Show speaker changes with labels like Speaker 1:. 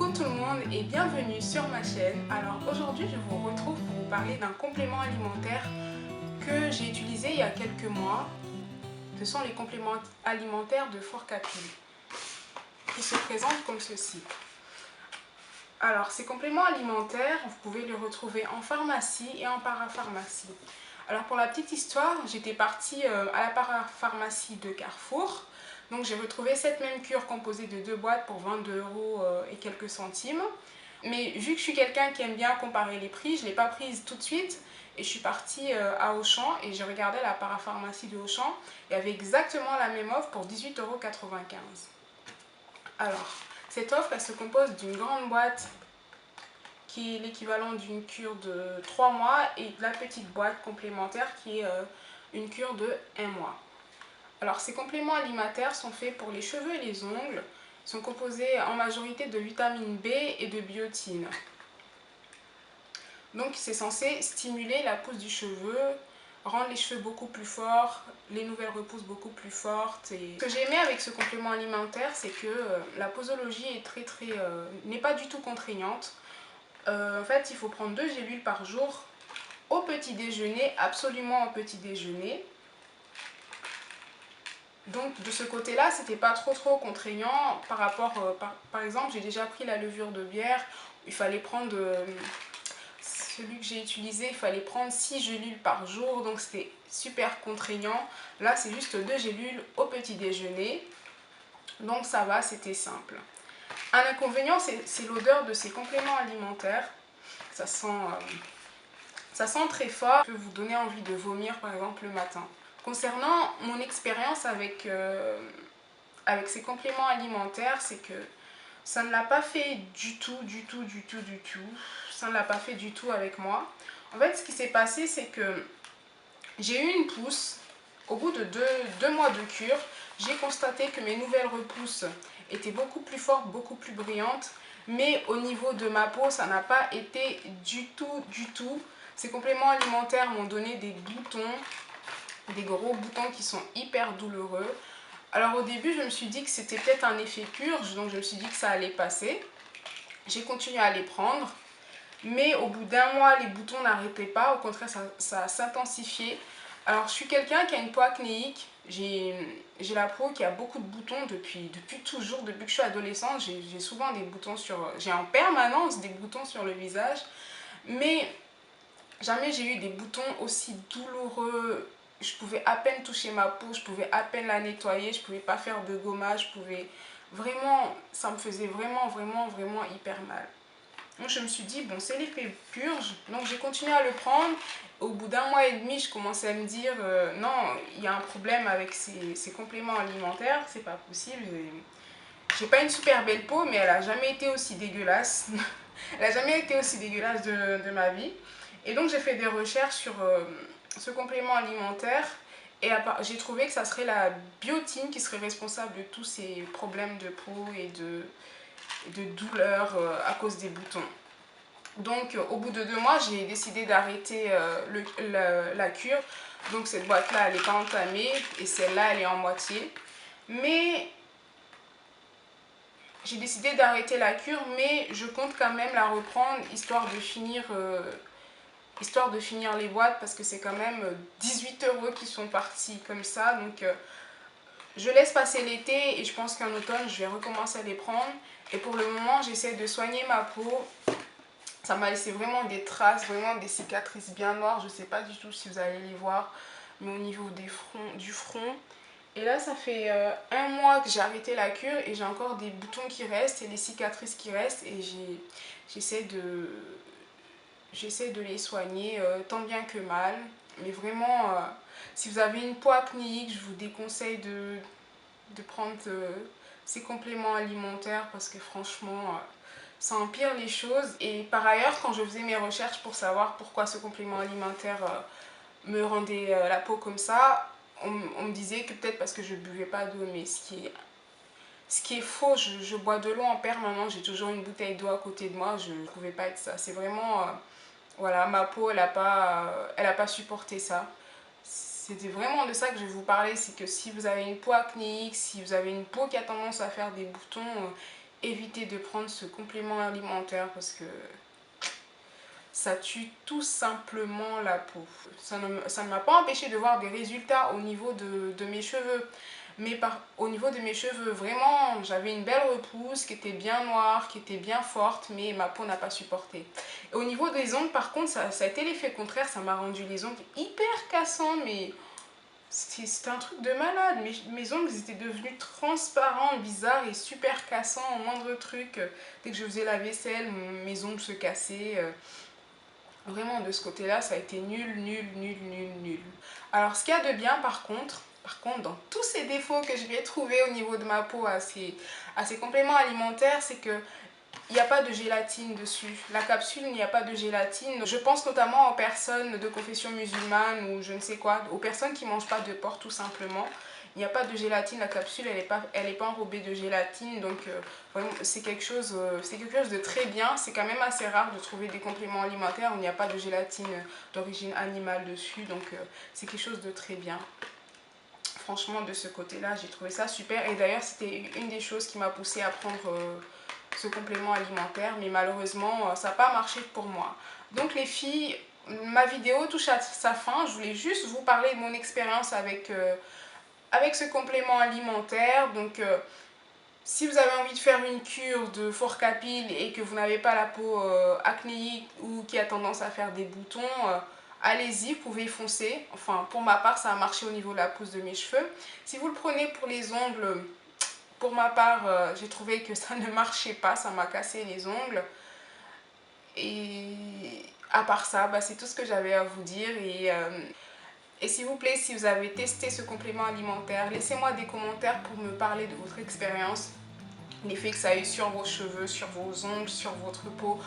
Speaker 1: Coucou tout le monde et bienvenue sur ma chaîne. Alors aujourd'hui je vous retrouve pour vous parler d'un complément alimentaire que j'ai utilisé il y a quelques mois. Ce sont les compléments alimentaires de Forcapil qui se présentent comme ceci. Alors ces compléments alimentaires, vous pouvez les retrouver en pharmacie et en parapharmacie. Alors pour la petite histoire, j'étais partie à la parapharmacie de Carrefour. Donc j'ai retrouvé cette même cure composée de 2 boîtes pour 22 € et quelques centimes. Mais vu que je suis quelqu'un qui aime bien comparer les prix, je ne l'ai pas prise tout de suite. Et je suis partie à Auchan et j'ai regardé la parapharmacie de Auchan. Il y avait exactement la même offre pour 18,95 €. Alors, cette offre, elle se compose d'une grande boîte qui est l'équivalent d'une cure de 3 mois et de la petite boîte complémentaire qui est une cure de 1 mois. Alors ces compléments alimentaires sont faits pour les cheveux et les ongles, ils sont composés en majorité de vitamine B et de biotine. Donc c'est censé stimuler la pousse du cheveu, rendre les cheveux beaucoup plus forts, les nouvelles repousses beaucoup plus fortes. Et ce que j'ai aimé avec ce complément alimentaire, c'est que la posologie est n'est pas du tout contraignante. En fait, il faut prendre 2 gélules par jour au petit déjeuner, absolument au petit déjeuner. Donc de ce côté-là, c'était pas trop contraignant par rapport, par exemple, j'ai déjà pris la levure de bière, il fallait prendre, celui que j'ai utilisé, il fallait prendre 6 gélules par jour, donc c'était super contraignant. Là, c'est juste 2 gélules au petit déjeuner, donc ça va, c'était simple. Un inconvénient, c'est l'odeur de ces compléments alimentaires, ça sent très fort, ça peut vous donner envie de vomir par exemple le matin. Concernant mon expérience avec ces compléments alimentaires, c'est que ça ne l'a pas fait du tout. Ça ne l'a pas fait du tout avec moi. En fait, ce qui s'est passé, c'est que j'ai eu une pousse. Au bout de deux mois de cure, j'ai constaté que mes nouvelles repousses étaient beaucoup plus fortes, beaucoup plus brillantes. Mais au niveau de ma peau, ça n'a pas été du tout. Ces compléments alimentaires m'ont donné des boutons, des gros boutons qui sont hyper douloureux. Alors au début, je me suis dit que c'était peut-être un effet purge, donc je me suis dit que ça allait passer. J'ai continué à les prendre, mais au bout d'un mois, les boutons n'arrêtaient pas, au contraire, ça a s'intensifié. Alors je suis quelqu'un qui a une peau acnéique, j'ai la peau qui a beaucoup de boutons depuis toujours, depuis que je suis adolescente, j'ai souvent des boutons j'ai en permanence des boutons sur le visage, mais jamais j'ai eu des boutons aussi douloureux. Je pouvais à peine toucher ma peau, je pouvais à peine la nettoyer, je pouvais pas faire de gommage, je pouvais vraiment, ça me faisait vraiment hyper mal. Donc je me suis dit, bon, c'est l'effet purge, donc j'ai continué à le prendre. Au bout d'un mois et demi, je commençais à me dire, non, il y a un problème avec ces compléments alimentaires, c'est pas possible. J'ai pas une super belle peau, mais elle a jamais été aussi dégueulasse. Elle a jamais été aussi dégueulasse de ma vie. Et donc j'ai fait des recherches sur ce complément alimentaire et j'ai trouvé que ça serait la biotine qui serait responsable de tous ces problèmes de peau et de douleurs à cause des boutons. Donc au bout de 2 mois, j'ai décidé d'arrêter la cure. Donc cette boîte-là, elle n'est pas entamée et celle-là, elle est en moitié. Mais j'ai décidé d'arrêter la cure, mais je compte quand même la reprendre histoire de finir les boîtes parce que c'est quand même 18 € qui sont partis comme ça. Donc je laisse passer l'été et je pense qu'en automne, je vais recommencer à les prendre. Et pour le moment, j'essaie de soigner ma peau. Ça m'a laissé vraiment des traces, vraiment des cicatrices bien noires. Je ne sais pas du tout si vous allez les voir, mais au niveau du front. Et là, ça fait 1 mois que j'ai arrêté la cure et j'ai encore des boutons qui restent et des cicatrices qui restent. Et j'essaie de les soigner tant bien que mal. Mais vraiment, si vous avez une peau acnéique, je vous déconseille de prendre ces compléments alimentaires parce que franchement, ça empire les choses. Et par ailleurs, quand je faisais mes recherches pour savoir pourquoi ce complément alimentaire me rendait la peau comme ça, on me disait que peut-être parce que je ne buvais pas d'eau, mais ce qui est faux, je bois de l'eau en permanence, j'ai toujours une bouteille d'eau à côté de moi, je ne pouvais pas être ça. C'est vraiment, voilà, ma peau, elle a pas supporté ça. C'était vraiment de ça que je vais vous parler, c'est que si vous avez une peau acnéique, si vous avez une peau qui a tendance à faire des boutons, évitez de prendre ce complément alimentaire parce que ça tue tout simplement la peau. Ça ne m'a pas empêché de voir des résultats au niveau de mes cheveux. Mais au niveau de mes cheveux, vraiment, j'avais une belle repousse qui était bien noire, qui était bien forte, mais ma peau n'a pas supporté. Et au niveau des ongles, par contre, ça a été l'effet contraire. Ça m'a rendu les ongles hyper cassants, mais c'était un truc de malade. Mes ongles étaient devenus transparents, bizarres et super cassants au moindre truc. Dès que je faisais la vaisselle, mes ongles se cassaient. Vraiment, de ce côté-là, ça a été nul, nul, nul, nul, nul. Alors, ce qu'il y a de bien, par contre, dans tous ces défauts que je vais trouver au niveau de ma peau à ces compléments alimentaires, c'est que il n'y a pas de gélatine dessus. La capsule, il n'y a pas de gélatine. Je pense notamment aux personnes de confession musulmane ou je ne sais quoi, aux personnes qui ne mangent pas de porc tout simplement. Il n'y a pas de gélatine, la capsule, elle est pas enrobée de gélatine, donc vraiment, c'est quelque chose de très bien. C'est quand même assez rare de trouver des compléments alimentaires où il n'y a pas de gélatine d'origine animale dessus, donc c'est quelque chose de très bien. Franchement, de ce côté-là, j'ai trouvé ça super. Et d'ailleurs, c'était une des choses qui m'a poussée à prendre ce complément alimentaire, mais malheureusement, ça n'a pas marché pour moi. Donc les filles, ma vidéo touche à sa fin. Je voulais juste vous parler de mon expérience avec ce complément alimentaire. Donc si vous avez envie de faire une cure de Forcapil et que vous n'avez pas la peau acnéique ou qui a tendance à faire des boutons, allez-y, vous pouvez foncer. Enfin, pour ma part, ça a marché au niveau de la pousse de mes cheveux. Si vous le prenez pour les ongles, pour ma part, j'ai trouvé que ça ne marchait pas, ça m'a cassé les ongles. Et à part ça, c'est tout ce que j'avais à vous dire. Et s'il vous plaît, si vous avez testé ce complément alimentaire, laissez-moi des commentaires pour me parler de votre expérience, l'effet que ça a eu sur vos cheveux, sur vos ongles, sur votre peau.